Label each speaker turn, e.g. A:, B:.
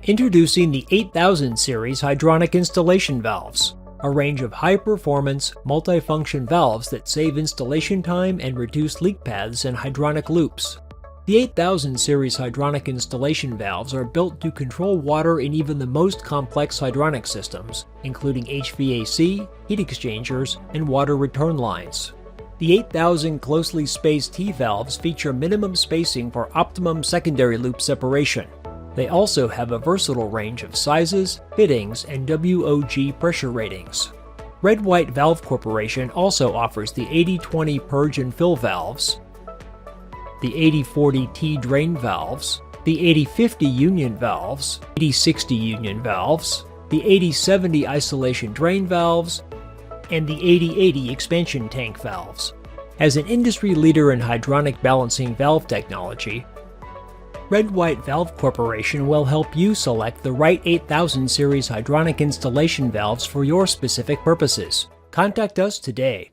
A: Introducing the 8000 series hydronic installation valves, a range of high-performance, multifunction valves that save installation time and reduce leak paths and hydronic loops. The 8000 series hydronic installation valves are built to control water in even the most complex hydronic systems, including HVAC, heat exchangers, and water return lines. The 8000 closely spaced T-valves feature minimum spacing for optimum secondary loop separation. They also have a versatile range of sizes, fittings, and WOG pressure ratings. Red White Valve Corporation also offers the 8020 purge and fill valves, the 8040T drain valves, the 8050 union valves, 8060 union valves, the 8070 isolation drain valves, and the 8080 expansion tank valves. As an industry leader in hydronic balancing valve technology, Red White Valve Corporation will help you select the right 8000 series hydronic installation valves for your specific purposes. Contact us today.